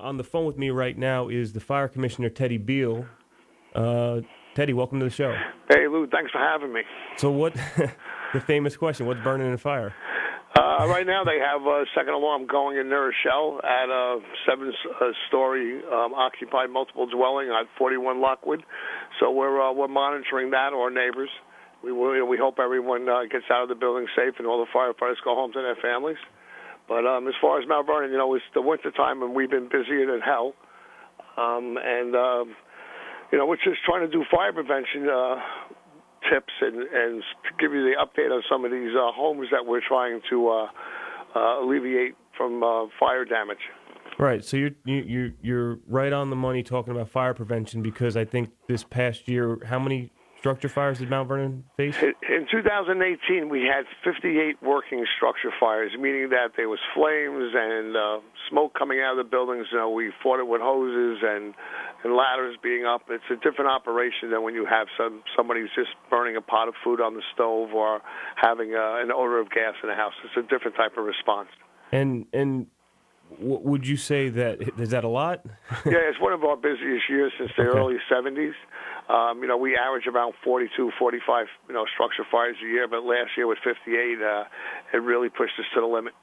on the phone with me right now is the Fire Commissioner Teddy Beale. Teddy, welcome to the show. Hey, Lou, thanks for having me. So what, the famous question, what's burning in fire? Right now they have a second alarm going in New Rochelle at a 7-story occupied multiple dwelling at 41 Lockwood. So we're monitoring that, our neighbors. We hope everyone gets out of the building safe and all the firefighters go home to their families. But as far as Mount Vernon, it's the winter time and we've been busier than hell. We're just trying to do fire prevention tips and give you the update on some of these homes that we're trying to alleviate from fire damage. Right. So you're right on the money talking about fire prevention, because I think this past year, how many structure fires did Mount Vernon face? In 2018, we had 58 working structure fires, meaning that there was flames and smoke coming out of the buildings. We fought it with hoses and ladders being up. It's a different operation than when you have somebody's just burning a pot of food on the stove or having an odor of gas in the house. It's a different type of response. And would you say is that a lot? Yeah, it's one of our busiest years since the early 70s. We average around 42, 45, structure fires a year, but last year with 58, it really pushed us to the limit.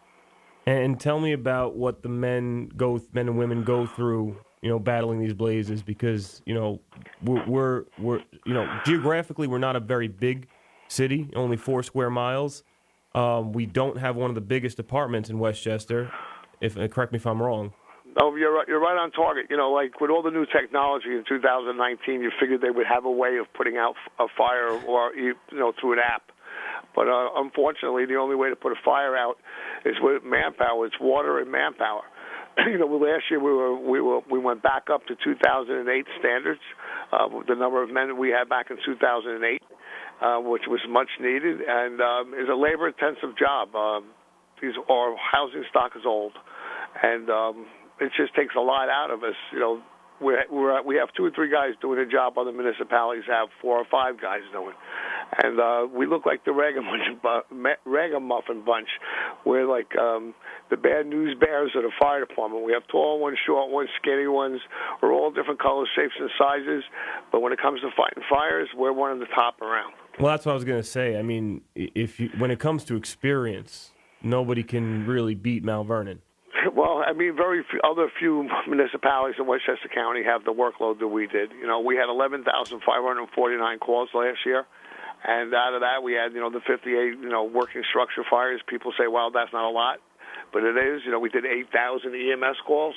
And tell me about what the men and women go through, battling these blazes, because, we're geographically we're not a very big city, only 4 square miles. We don't have one of the biggest departments in Westchester. Correct me if I'm wrong. No, you're right on target. Like with all the new technology in 2019, you figured they would have a way of putting out a fire or through an app. But unfortunately, the only way to put a fire out is with manpower. It's water and manpower. Last year we went back up to 2008 standards. The number of men that we had back in 2008, which was much needed, and is a labor-intensive job. Our housing stock is old, and it just takes a lot out of us. We have 2 or 3 guys doing a job. Other municipalities have 4 or 5 guys doing, and we look like the ragamuffin bunch. We're like the bad news bears of the fire department. We have tall ones, short ones, skinny ones. We're all different colors, shapes, and sizes. But when it comes to fighting fires, we're one of the top around. Well, that's what I was going to say. I mean, when it comes to experience, nobody can really beat Mount Vernon. Well, I mean, other few municipalities in Westchester County have the workload that we did. We had 11,549 calls last year, and out of that, we had, the 58, working structure fires. People say, well, that's not a lot, but it is. We did 8,000 EMS calls,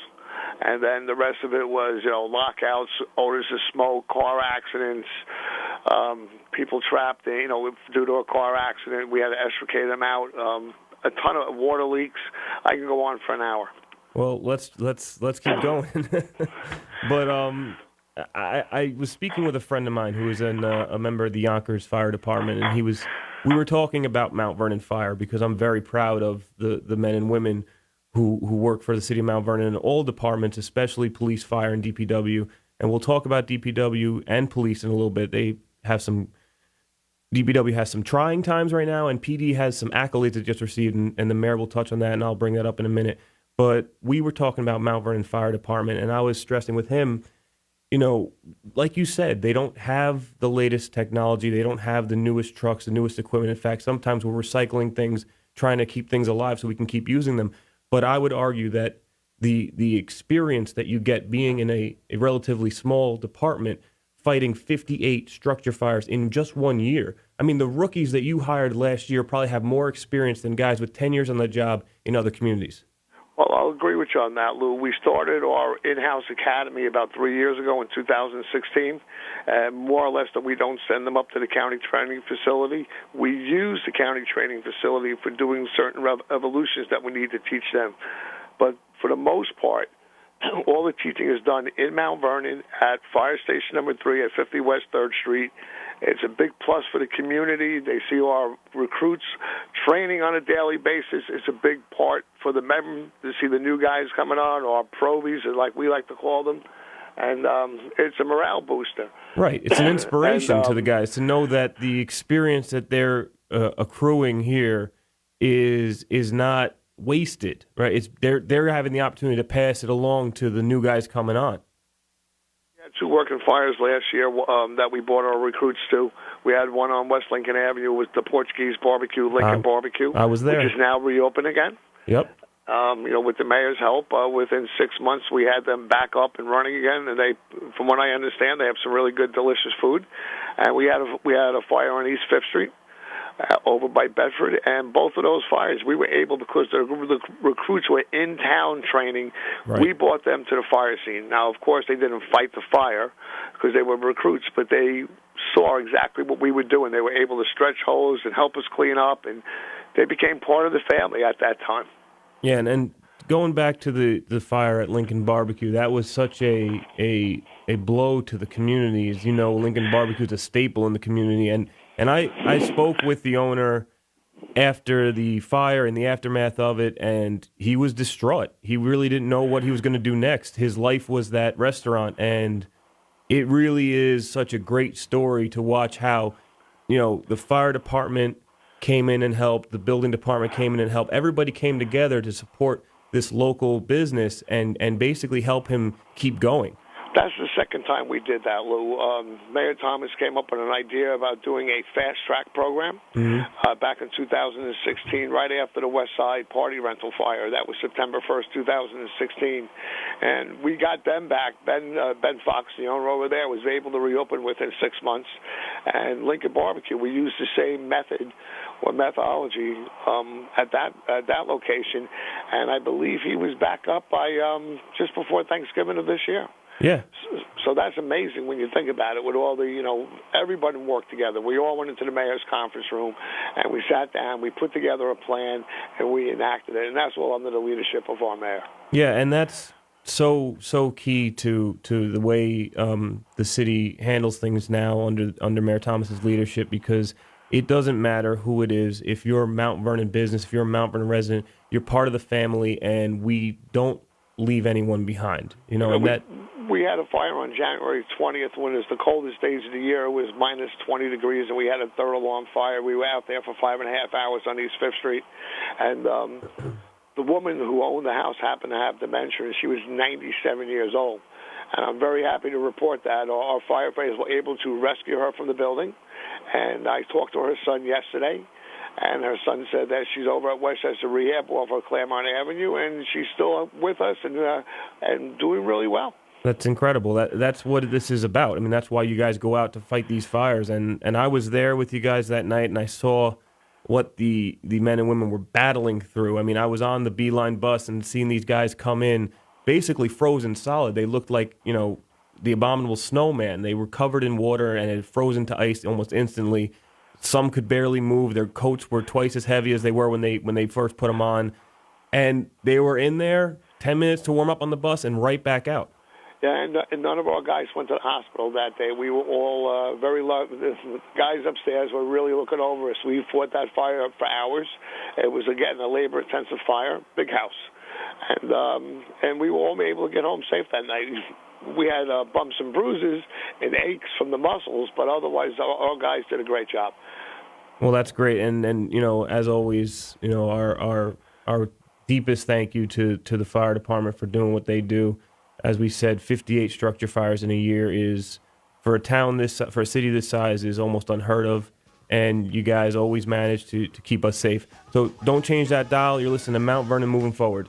and then the rest of it was, lockouts, odors of smoke, car accidents, people trapped, due to a car accident. We had to extricate them out. A ton of water leaks. I can go on for an hour. Well, let's keep going. But I was speaking with a friend of mine who is a member of the Yonkers Fire Department, and we were talking about Mount Vernon Fire, because I'm very proud of the men and women who work for the city of Mount Vernon in all departments, especially police, fire, and DPW. And we'll talk about DPW and police in a little bit. DPW has some trying times right now, and PD has some accolades it just received, and the mayor will touch on that, and I'll bring that up in a minute. But we were talking about Mount Vernon Fire Department, and I was stressing with him, like you said, they don't have the latest technology. They don't have the newest trucks, the newest equipment. In fact, sometimes we're recycling things, trying to keep things alive so we can keep using them. But I would argue that the experience that you get being in a relatively small department, fighting 58 structure fires in just 1 year. I mean, the rookies that you hired last year probably have more experience than guys with 10 years on the job in other communities. Well, I'll agree with you on that, Lou. We started our in-house academy about 3 years ago in 2016. More or less that we don't send them up to the county training facility. We use the county training facility for doing certain evolutions that we need to teach them. But for the most part, all the teaching is done in Mount Vernon at Fire Station number 3 at 50 West 3rd Street. It's a big plus for the community. They see our recruits training on a daily basis. It's a big part for the men to see the new guys coming on, or probies, like we like to call them. And it's a morale booster. Right. It's an inspiration to the guys to know that the experience that they're accruing here is not wasted, right? It's they're having the opportunity to pass it along to the new guys coming on. We had 2 working fires last year that we brought our recruits to. We had one on West Lincoln Avenue with the Portuguese barbecue, Lincoln Barbecue. I was there. Which is now reopened again. Yep. With the mayor's help, within 6 months we had them back up and running again. And they, from what I understand, they have some really good, delicious food. And we had a fire on East 5th Street over by Bedford, and both of those fires we were able, because the recruits were in town training. Right. We brought them to the fire scene. Now, of course, they didn't fight the fire because they were recruits, but they saw exactly what we were doing. They were able to stretch hose and help us clean up, and they became part of the family at that time. Yeah, and going back to the fire at Lincoln Barbecue, that was such a blow to the community. As you know, Lincoln Barbecue is a staple in the community, and I spoke with the owner after the fire and the aftermath of it, and he was distraught. He really didn't know what he was going to do next. His life was that restaurant, and it really is such a great story to watch how, the fire department came in and helped, the building department came in and helped. Everybody came together to support this local business and basically help him keep going. That's the second time we did that, Lou. Mayor Thomas came up with an idea about doing a fast-track program back in 2016, right after the West Side party rental fire. That was September 1st, 2016. And we got them back. Ben Fox, the owner over there, was able to reopen within 6 months. And Lincoln Barbecue, we used the same method or methodology at that location. And I believe he was back up by just before Thanksgiving of this year. Yeah. So that's amazing when you think about it, with all the, everybody worked together. We all went into the mayor's conference room, and we sat down, we put together a plan, and we enacted it. And that's all under the leadership of our mayor. Yeah, and that's so key to the way the city handles things now under Mayor Thomas's leadership, because it doesn't matter who it is. If you're a Mount Vernon business, if you're a Mount Vernon resident, you're part of the family, and we don't leave anyone behind. We had a fire on January 20th when it was the coldest days of the year. It was minus 20 degrees, and we had a third alarm fire. We were out there for 5.5 hours on East 5th Street. And the woman who owned the house happened to have dementia, and she was 97 years old. And I'm very happy to report that our firefighters were able to rescue her from the building. And I talked to her son yesterday, and her son said that she's over at Westchester Rehab off of Claremont Avenue, and she's still with us and doing really well. That's incredible. That's what this is about. I mean, that's why you guys go out to fight these fires. And I was there with you guys that night, and I saw what the men and women were battling through. I mean, I was on the Beeline bus and seeing these guys come in basically frozen solid. They looked like, the abominable snowman. They were covered in water and had frozen to ice almost instantly. Some could barely move. Their coats were twice as heavy as they were when they first put them on. And they were in there 10 minutes to warm up on the bus and right back out. Yeah, and none of our guys went to the hospital that day. We were all very loved. The guys upstairs were really looking over us. We fought that fire for hours. It was, again, a labor-intensive fire, big house. And we were all able to get home safe that night. We had bumps and bruises and aches from the muscles, but otherwise our guys did a great job. Well, that's great. And as always, our deepest thank you to the fire department for doing what they do. As we said, 58 structure fires in a year is, for a city this size, is almost unheard of. And you guys always manage to keep us safe. So don't change that dial. You're listening to Mount Vernon Moving Forward.